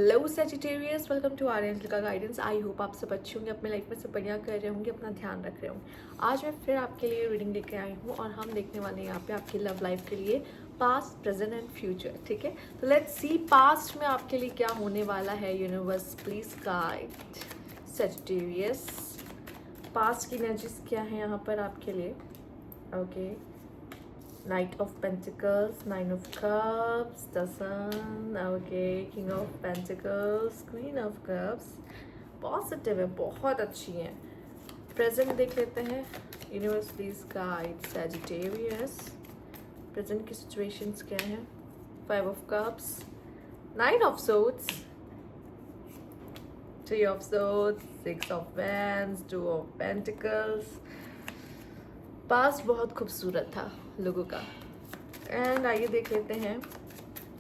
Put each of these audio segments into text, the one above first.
Hello Sagittarius, welcome to Aryan का guidance. I hope आप सब अच्छे होंगे, अपने लाइफ में सब बढ़िया कर रहे होंगे, अपना ध्यान रख रहे होंगे। आज मैं फिर आपके लिए रीडिंग लेके आई हूँ और हम देखने वाले हैं यहाँ पे आपकी लव लाइफ के लिए पास्ट, प्रेजेंट एंड फ्यूचर। ठीक है, तो लेट्स सी पास्ट में आपके लिए क्या होने वाला है। Universe please guide Sagittarius, past की एनर्जीज क्या है यहाँ पर आपके लिए। Okay, Knight of Pentacles, Nine of Cups, the Sun, okay, King of Pentacles, Queen of Cups, positive है, बहुत अच्छी है। प्रेजेंट देख लेते हैं। Universe please guide Sagittarius, present की सिचुएशंस क्या हैं। Five of cups, nine of swords, three of swords, six of wands, two of pentacles. Past बहुत खूबसूरत था लोगों का। एंड आइए देख लेते हैं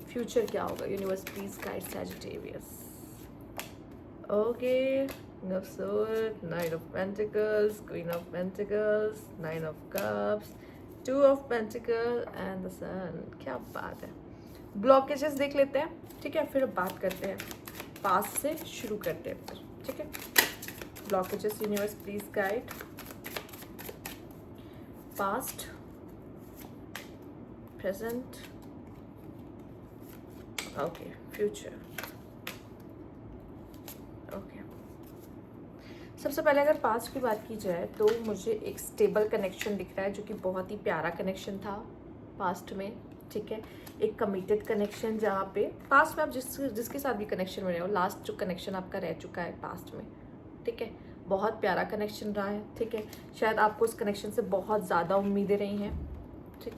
फ्यूचर क्या होगा। Universe please guide Sagittarius. Okay, king of sword, nine of pentacles, queen of pentacles, nine of cups, two of pentacle and the sun. क्या बात है। ब्लॉकेजेस देख लेते हैं, ठीक है, फिर बात करते हैं। पास्ट से शुरू करते हैं फिर, ठीक है। Blockages universe please guide past, present, okay, future, okay। सबसे पहले अगर पास्ट की बात की जाए तो मुझे एक स्टेबल कनेक्शन दिख रहा है जो कि बहुत ही प्यारा कनेक्शन था पास्ट में, ठीक है। एक कमिटेड कनेक्शन जहाँ पे पास्ट में आप जिसके साथ भी कनेक्शन में रहे हो, लास्ट जो कनेक्शन आपका रह चुका है पास्ट में, ठीक है, बहुत प्यारा कनेक्शन रहा है, ठीक है। शायद आपको उस कनेक्शन से बहुत ज़्यादा उम्मीदें रही हैं, ठीक।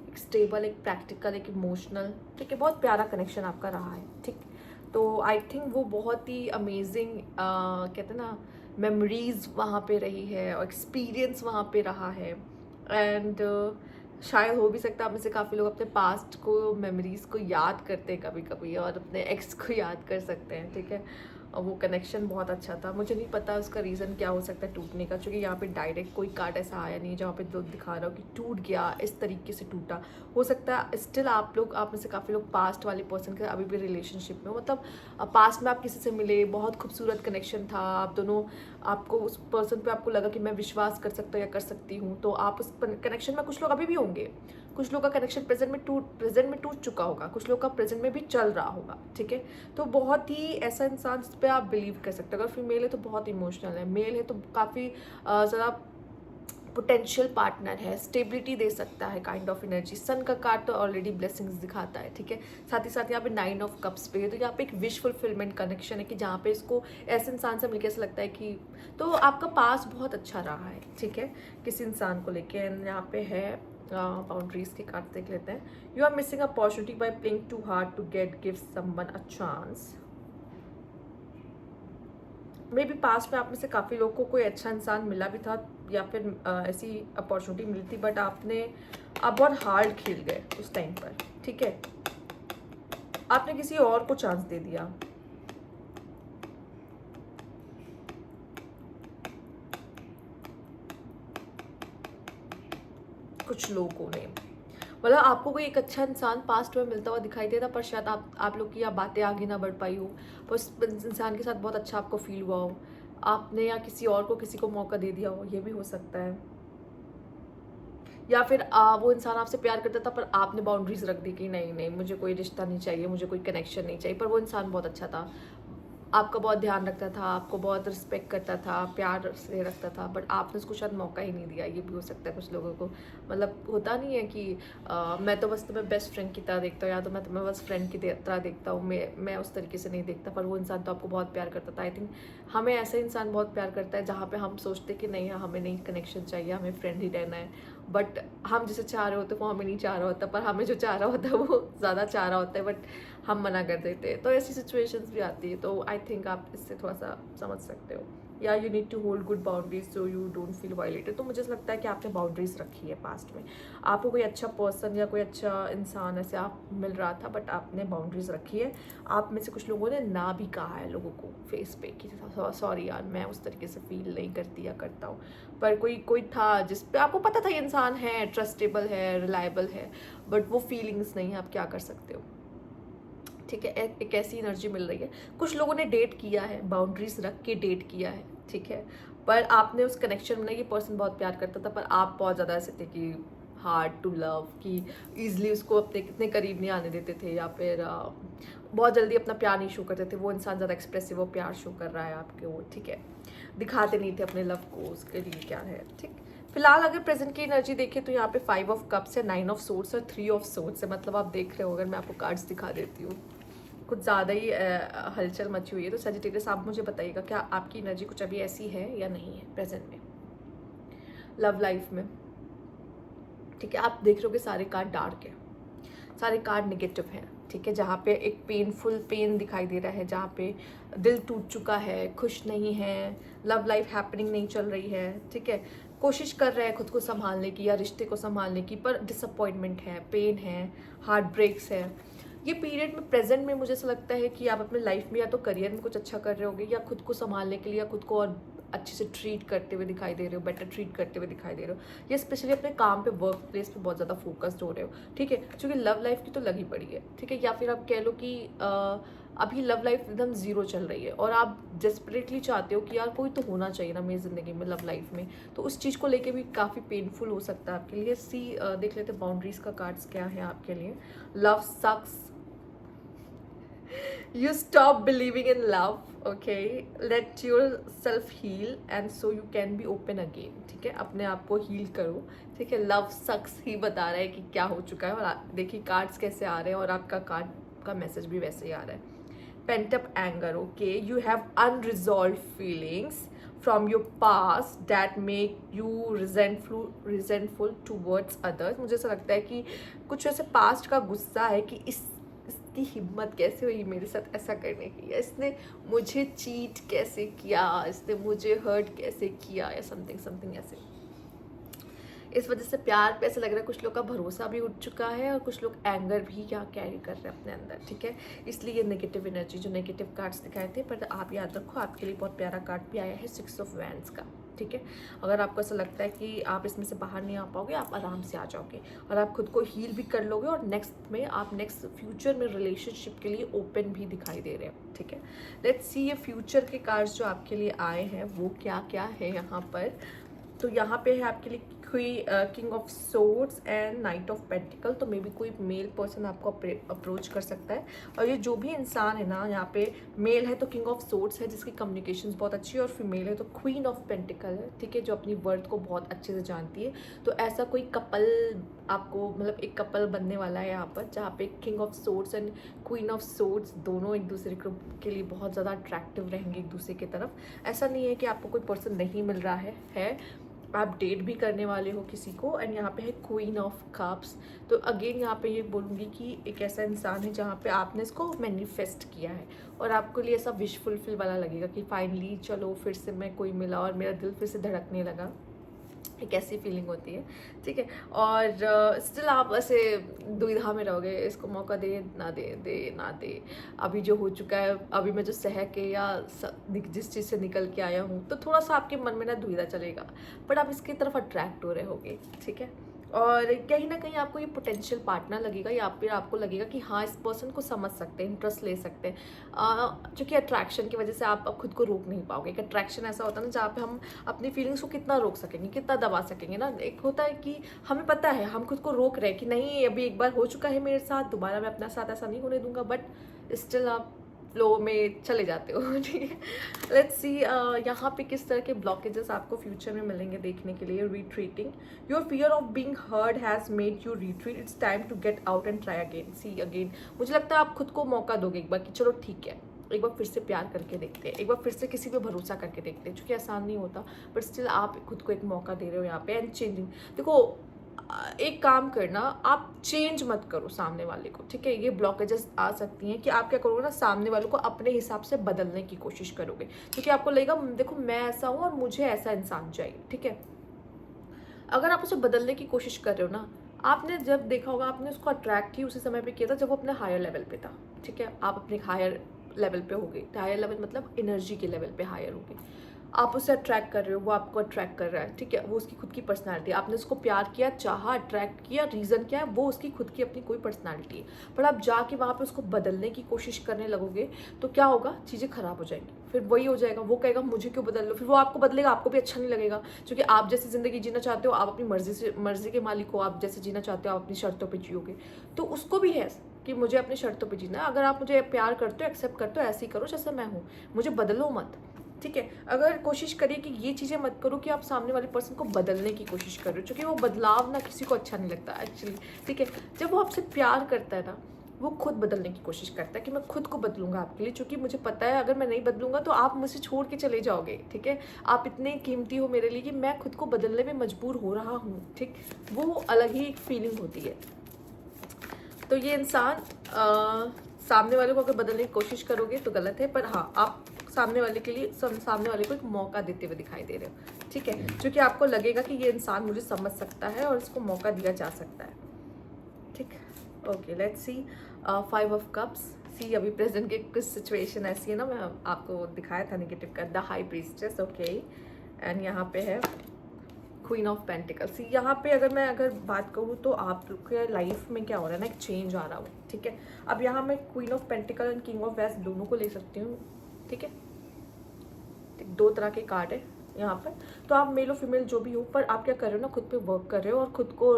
एक स्टेबल, एक प्रैक्टिकल, एक इमोशनल, ठीक है, बहुत प्यारा कनेक्शन आपका रहा है, ठीक। तो आई थिंक वो बहुत ही अमेजिंग कहते हैं ना, मेमोरीज वहाँ पे रही है और एक्सपीरियंस वहाँ पे रहा है। एंड शायद हो भी सकता है आप में से काफ़ी लोग अपने पास्ट को, मेमोरीज को याद करते हैं कभी कभी और अपने एक्स को याद कर सकते हैं, ठीक है। और वो कनेक्शन बहुत अच्छा था। मुझे नहीं पता उसका रीज़न क्या हो सकता है टूटने का, क्योंकि यहाँ पे डायरेक्ट कोई कार्ड ऐसा आया नहीं जहाँ पे लोग दिखा रहा हो कि टूट गया, इस तरीके से टूटा। हो सकता है स्टिल आप में से काफ़ी लोग पास्ट वाले पर्सन के अभी भी रिलेशनशिप में हो, मतलब पास्ट में आप किसी से मिले, बहुत खूबसूरत कनेक्शन था, आप दोनों, आपको उस पर्सन पे आपको लगा कि मैं विश्वास कर सकता हूँ या कर सकती हूँ, तो आप उस कनेक्शन में, कुछ लोग अभी भी होंगे, कुछ लोग का कनेक्शन प्रेजेंट में टूट चुका होगा, कुछ लोग का प्रेजेंट में भी चल रहा होगा, ठीक है। तो बहुत ही ऐसा इंसान जिस पे आप बिलीव कर सकते हो। अगर फीमेल है तो बहुत इमोशनल है, मेल है तो काफ़ी ज़्यादा पोटेंशियल पार्टनर है, स्टेबिलिटी दे सकता है, काइंड ऑफ एनर्जी। सन का कार्ड तो ऑलरेडी ब्लेसिंग्स दिखाता है, ठीक है। साथ ही साथ यहाँ पे नाइन ऑफ कप्स पे है, तो यहाँ पे एक विश फुलफिलमेंट कनेक्शन है कि जहाँ पे इसको ऐसे इंसान से मिलकर ऐसा लगता है कि तो आपका पास बहुत अच्छा रहा है, ठीक है, किसी इंसान को लेके। एंड यहाँ पे है बाउंड्रीज के कार्ड देख लेते हैं। You are missing opportunity by playing too hard to get give someone a chance. Maybe past में आप में से काफ़ी लोगों को कोई अच्छा इंसान मिला भी था या फिर ऐसी अपॉर्चुनिटी मिली थी, बट आप बहुत हार्ड खेल गए उस टाइम पर, ठीक है। आपने किसी और को चांस दे दिया। कुछ लोगों ने, मतलब आपको कोई एक अच्छा इंसान पास्ट में मिलता हुआ दिखाई देता, पर शायद आप लोग की बातें आगे ना बढ़ पाई हो, पर उस इंसान के साथ बहुत अच्छा आपको फील हुआ हो, आपने या किसी और को, किसी को मौका दे दिया हो, ये भी हो सकता है। या फिर वो इंसान आपसे प्यार करता था पर आपने बाउंड्रीज रख दी कि नहीं नहीं, मुझे कोई रिश्ता नहीं चाहिए, मुझे कोई कनेक्शन नहीं चाहिए, पर वो इंसान बहुत अच्छा था, आपका बहुत ध्यान रखता था, आपको बहुत रिस्पेक्ट करता था, प्यार से रखता था, बट आपने उसको शायद मौका ही नहीं दिया। ये भी हो सकता है कुछ लोगों को, मतलब होता नहीं है कि मैं तो बस तुम्हें बेस्ट फ्रेंड की तरह देखता हूँ या तो मैं तुम्हें बस फ्रेंड की तरह देखता हूँ, मैं उस तरीके से नहीं देखता, पर वो इंसान तो आपको बहुत प्यार करता था। आई थिंक हमें ऐसा इंसान बहुत प्यार करता है जहाँ पे हम सोचते कि नहीं, हमें नहीं कनेक्शन चाहिए, हमें फ्रेंड ही रहना है, बट हम जिसे चाह रहे होते वो हमें नहीं चाह रहा होता, पर हमें जो चाह रहा होता है वो ज़्यादा चाह रहा होता है, बट हम मना कर देते हैं। तो ऐसी सिचुएशंस भी आती है। तो आई थिंक आप इससे थोड़ा सा समझ सकते हो, या you need to hold good boundaries so you don't feel violated. तो मुझे लगता है कि आपने बाउंड्रीज रखी है पास्ट में, आपको कोई अच्छा पर्सन या कोई अच्छा इंसान ऐसे आप मिल रहा था, बट आपने बाउंड्रीज रखी है। आप में से कुछ लोगों ने ना भी कहा है लोगों को फेस पे कि सॉरी यार, मैं उस तरीके से फील नहीं करती या करता हूँ, पर कोई था जिस पे आपको पता था ये इंसान है, ट्रस्टेबल है, रिलायबल है, बट वो फीलिंग्स नहीं है, आप क्या कर सकते हो, ठीक है, एक ऐसी एनर्जी मिल रही है। कुछ लोगों ने डेट किया है, बाउंड्रीज रख के डेट किया है, ठीक है, पर आपने उस कनेक्शन में ना, ये पर्सन बहुत प्यार करता था पर आप बहुत ज़्यादा ऐसे थे कि हार्ड टू लव, कि ईजिली उसको अपने कितने करीब नहीं आने देते थे, या फिर बहुत जल्दी अपना प्यार नहीं शो करते थे। वो इंसान ज़्यादा एक्सप्रेसिव, वो प्यार शो कर रहा है आपके, वो ठीक है, दिखाते नहीं थे अपने लव को, उसके लिए क्या है, ठीक। फिलहाल अगर प्रेजेंट की एनर्जी देखें तो यहाँ पे 5 ऑफ कप्स है, 9 ऑफ सोर्ड्स और 3 ऑफ सोर्ड्स है। मतलब आप देख रहे हो, अगर मैं आपको कार्ड्स दिखा देती हूँ, कुछ ज़्यादा ही हलचल मची हुई है। तो सजिटेरियस आप मुझे बताइएगा क्या आपकी एनर्जी कुछ अभी ऐसी है या नहीं है प्रेजेंट में लव लाइफ में, ठीक है। आप देख रहे हो कि सारे कार्ड डार्क है, सारे कार्ड नेगेटिव हैं, ठीक है। जहाँ पे एक पेन दिखाई दे रहा है, जहाँ पे दिल टूट चुका है, खुश नहीं है, लव लाइफ हैपनिंग नहीं चल रही है, ठीक है। कोशिश कर रहे हैं खुद को संभालने की या रिश्ते को संभालने की, पर डिसअपॉइंटमेंट है, पेन है, हार्ट ब्रेक्स है। ये पीरियड में प्रेजेंट में मुझे ऐसा लगता है कि आप अपने लाइफ में या तो करियर में कुछ अच्छा कर रहे होगे, या खुद को संभालने के लिए या खुद को और अच्छे से ट्रीट करते हुए दिखाई दे रहे हो, बेटर ट्रीट करते हुए दिखाई दे रहे हो, या स्पेशली अपने काम पे, वर्क प्लेस पे बहुत ज़्यादा फोकस्ड हो रहे हो, ठीक है। क्योंकि लव लाइफ की तो लगी पड़ी है, ठीक है, या फिर आप कह लो कि अभी लव लाइफ एकदम ज़ीरो चल रही है और आप डेस्परेटली चाहते हो कि यार कोई तो होना चाहिए ना मेरी ज़िंदगी में, लव लाइफ में। तो उस चीज़ को लेके भी काफ़ी पेनफुल हो सकता है आपके लिए। देख लेते बाउंड्रीज का कार्ड्स क्या है आपके लिए। Love sucks, you stop believing in love, okay, let yourself heal and so you can be open again, ठीक है। अपने आप को हील करो, ठीक है। लव सक्स ही बता रहा है कि क्या हो चुका है, और देखिए कार्ड्स कैसे आ रहे हैं, और आपका कार्ड का मैसेज भी वैसे ही आ रहा है। pent up anger, okay, you have unresolved feelings from your past that make you resentful towards others। मुझे ऐसा लगता है कि कुछ ऐसे पास्ट का गुस्सा है कि इसकी हिम्मत कैसे हुई मेरे साथ ऐसा करने की, या इसने मुझे चीट कैसे किया, इसने मुझे हर्ट कैसे किया, या समथिंग ऐसे। इस वजह से प्यार पे ऐसा लग रहा है कुछ लोग का भरोसा भी उठ चुका है, और कुछ लोग एंगर भी क्या कैरी कर रहे हैं अपने अंदर, ठीक है। इसलिए ये नेगेटिव एनर्जी, जो नेगेटिव कार्ड्स दिखाए थे, पर आप याद रखो आपके लिए बहुत प्यारा कार्ड भी आया है, 6 ऑफ वैंड्स का, ठीक है। अगर आपको ऐसा लगता है कि आप इसमें से बाहर नहीं आ पाओगे, आप आराम से आ जाओगे और आप खुद को हील भी कर लोगे, और नेक्स्ट फ्यूचर में रिलेशनशिप के लिए ओपन भी दिखाई दे रहे हैं, ठीक है। लेट्स सी ये फ्यूचर के कार्ड्स जो आपके लिए आए हैं वो क्या क्या है यहाँ पर। तो यहाँ पे है आपके लिए king of swords and night of pentacle. तो मे बी कोई मेल पर्सन आपको अप्रोच कर सकता है, और ये जो भी इंसान है ना, यहाँ पे मेल है तो किंग ऑफ सोर्ड्स है जिसकी कम्युनिकेशंस बहुत अच्छी है, और फीमेल है तो क्वीन ऑफ पेंटिकल है, ठीक है, जो अपनी वर्थ को बहुत अच्छे से जानती है। तो ऐसा कोई कपल आपको, मतलब एक कपल बनने वाला है यहाँ पर, जहाँ पे king of swords and queen of swords दोनों एक दूसरे के लिए बहुत ज़्यादा अट्रैक्टिव रहेंगे एक दूसरे की तरफ। ऐसा नहीं है कि आपको कोई पर्सन नहीं मिल रहा है आप डेट भी करने वाले हो किसी को। एंड यहाँ पे है क्वीन ऑफ कप्स। तो अगेन यहाँ पे ये बोलूँगी कि एक ऐसा इंसान है जहाँ पे आपने इसको मैनिफेस्ट किया है, और आपके लिए ऐसा विश फुलफिल वाला लगेगा कि फाइनली चलो फिर से मैं कोई मिला और मेरा दिल फिर से धड़कने लगा, एक ऐसी फीलिंग होती है, ठीक है। और स्टिल आप ऐसे दुविधा में रहोगे, इसको मौका दे ना दे। अभी जो हो चुका है, अभी मैं जो सह के या जिस चीज़ से निकल के आया हूँ, तो थोड़ा सा आपके मन में ना दुविधा चलेगा, बट आप इसकी तरफ अट्रैक्ट हो रहे होगे, ठीक है। और कहीं ना कहीं आपको ये पोटेंशियल पार्टनर लगेगा, या फिर आपको लगेगा कि हाँ इस पर्सन को समझ सकते हैं, इंटरेस्ट ले सकते हैं, क्योंकि अट्रैक्शन की वजह से आप खुद को रोक नहीं पाओगे। एक अट्रैक्शन ऐसा होता है ना जहाँ पे हम अपनी फीलिंग्स को कितना रोक सकेंगे, कितना दबा सकेंगे ना। एक होता है कि हमें पता है हम खुद को रोक रहे हैं कि नहीं अभी एक बार हो चुका है मेरे साथ, दोबारा मैं अपने साथ ऐसा नहीं होने दूंगा, बट स्टिल आप फ्लो में चले जाते हो, ठीक है। लेट्स सी यहाँ पे किस तरह के ब्लॉकेजेस आपको फ्यूचर में मिलेंगे देखने के लिए। Retreating, your fear of being heard has made you retreat, it's time to get out and try again. See again, मुझे लगता है आप खुद को मौका दोगे एक बार कि चलो ठीक है, एक बार फिर से प्यार करके देखते हैं, एक बार फिर से किसी पे भरोसा करके देखते हैं, क्योंकि आसान नहीं होता, बट स्टिल आप खुद को एक मौका दे रहे हो यहाँ पे। एंड चेंजिंग, देखो एक काम करना, आप चेंज मत करो सामने वाले को, ठीक है। ये ब्लॉकेजेस आ सकती हैं कि आप क्या करोगे ना, सामने वाले को अपने हिसाब से बदलने की कोशिश करोगे, क्योंकि आपको लगेगा देखो मैं ऐसा हूँ और मुझे ऐसा इंसान चाहिए, ठीक है। अगर आप उसे बदलने की कोशिश कर रहे हो ना, आपने जब देखा होगा आपने उसको अट्रैक्ट ही उसी समय पे किया था जब वो अपने हायर लेवल पे था, ठीक है। आप अपने हायर लेवल पे हो गए, हायर लेवल मतलब एनर्जी के लेवल पे हायर हो गए, आप उसे अट्रैक्ट कर रहे हो, वो आपको अट्रैक्ट कर रहा है, ठीक है, वो उसकी खुद की पर्सनालिटी, आपने उसको प्यार किया, चाहा, अट्रैक्ट किया, रीज़न क्या है, वो उसकी खुद की अपनी कोई पर्सनालिटी है। पर आप जाके वहाँ पे उसको बदलने की कोशिश करने लगोगे तो क्या होगा, चीज़ें खराब हो जाएंगी। फिर वही हो जाएगा, वो कहेगा मुझे क्यों बदल लो, फिर वो आपको बदलेगा, आपको भी अच्छा नहीं लगेगा, क्योंकि आप जैसी ज़िंदगी जीना चाहते हो, आप अपनी मर्जी के मालिक हो, आप जैसे जीना चाहते हो आप अपनी शर्तों पर जियोगे। तो उसको भी है कि मुझे अपनी शर्तों पे जीना है। अगर आप मुझे प्यार करते हो, एक्सेप्ट करते हो, ऐसे ही करो जैसे मैं हूँ, मुझे बदलो मत, ठीक है। अगर कोशिश करिए कि ये चीज़ें मत करो कि आप सामने वाले पर्सन को बदलने की कोशिश कर रहे हो, क्योंकि वो बदलाव ना किसी को अच्छा नहीं लगता एक्चुअली, ठीक है। जब वो आपसे प्यार करता है ना, वो खुद बदलने की कोशिश करता है कि मैं खुद को बदलूंगा आपके लिए, क्योंकि मुझे पता है अगर मैं नहीं बदलूंगा तो आप मुझे छोड़ के चले जाओगे, ठीक है। आप इतने कीमती हो मेरे लिए कि मैं खुद को बदलने में मजबूर हो रहा हूँ, ठीक। वो अलग ही एक फीलिंग होती है। तो ये इंसान सामने वाले को अगर बदलने की कोशिश करोगे तो गलत है, पर हाँ, आप सामने वाले के लिए सामने वाले को एक मौका देते हुए दिखाई दे रहे हो, ठीक है, क्योंकि आपको लगेगा कि ये इंसान मुझे समझ सकता है और इसको मौका दिया जा सकता है, ठीक। Okay, let's see 5 of cups. See अभी प्रेजेंट की कुछ सिचुएशन ऐसी है ना, मैं आपको दिखाया था नेगेटिव का, the high priestess, okay. And यहाँ पे है क्वीन ऑफ पेंटिकल्स। यहाँ पे अगर बात करूँ तो आपके लाइफ में क्या हो रहा है ना, एक चेंज आ रहा हो, ठीक है। अब यहाँ मैं queen of pentacle and king of west दोनों को ले सकती हूँ, ठीक है। दो तरह के कार्ड है यहाँ पर। तो आप मेल और फीमेल जो भी हो, पर आप क्या कर रहे हो ना, खुद पे वर्क कर रहे हो और खुद को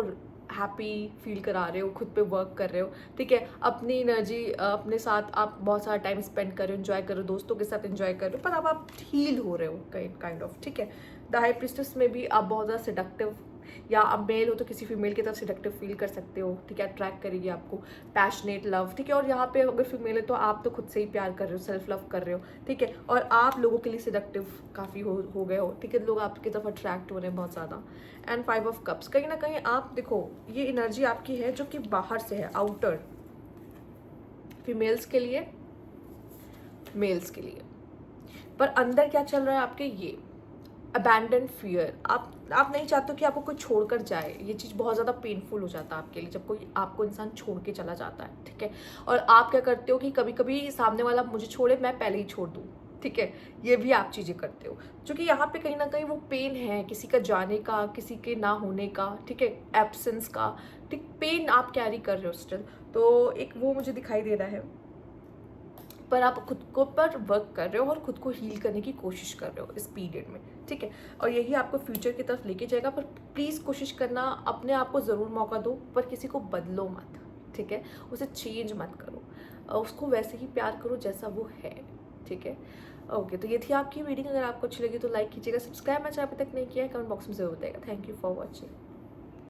हैप्पी फील करा रहे हो, खुद पे वर्क कर रहे हो, ठीक है। अपनी एनर्जी अपने साथ आप बहुत सारा टाइम स्पेंड कर रहे हो, एंजॉय कर रहे हो, दोस्तों के साथ एंजॉय कर रहे हो, पर अब आप हील हो रहे हो काइंड ऑफ, ठीक है। द हाई प्रीस्टेस में भी आप बहुत ज़्यादा सेडक्टिव, या आप मेल हो तो किसी फीमेल की तरफ सेडक्टिव फील कर सकते हो, ठीक है, अट्रैक्ट करेगी आपको, पैशनेट लव, ठीक है। और यहाँ पे अगर फीमेल है तो आप तो खुद से ही प्यार कर रहे हो, सेल्फ लव कर रहे हो, ठीक है, और आप लोगों के लिए सेडक्टिव काफ़ी हो गए हो, ठीक है, लोग आपकी तरफ अट्रैक्ट हो रहे हैं बहुत ज़्यादा। एंड 5 ऑफ कप्स, कहीं ना कहीं आप देखो, ये एनर्जी आपकी है जो कि बाहर से है, आउटर, फीमेल्स के लिए, मेल्स के लिए, पर अंदर क्या चल रहा है आपके, ये अबैंडन फियर, आप नहीं चाहते हो कि आपको कोई छोड़कर जाए। ये चीज़ बहुत ज़्यादा पेनफुल हो जाता है आपके लिए जब कोई आपको इंसान छोड़ के चला जाता है, ठीक है। और आप क्या करते हो कि कभी कभी सामने वाला मुझे छोड़े, मैं पहले ही छोड़ दूँ, ठीक है, ये भी आप चीज़ें करते हो, क्योंकि यहाँ पे कहीं ना कहीं वो पेन है किसी का जाने का, किसी के ना होने का, ठीक है, एब्सेंस का, ठीक, पेन आप कैरी कर रहे हो स्टिल। तो एक वो मुझे दिखाई दे रहा है, पर आप खुद को पर वर्क कर रहे हो और खुद को हील करने की कोशिश कर रहे हो इस पीरियड में, ठीक है। और यही आपको फ्यूचर की तरफ लेके जाएगा, पर प्लीज़ कोशिश करना, अपने आप को ज़रूर मौका दो, पर किसी को बदलो मत, ठीक है, उसे चेंज मत करो, उसको वैसे ही प्यार करो जैसा वो है, ठीक है। ओके, तो ये थी आपकी रीडिंग। अगर आपको अच्छी लगी तो लाइक कीजिएगा, सब्सक्राइब मैं अभी तक नहीं किया है, कमेंट बॉक्स में जरूर देगा। Thank you for watching.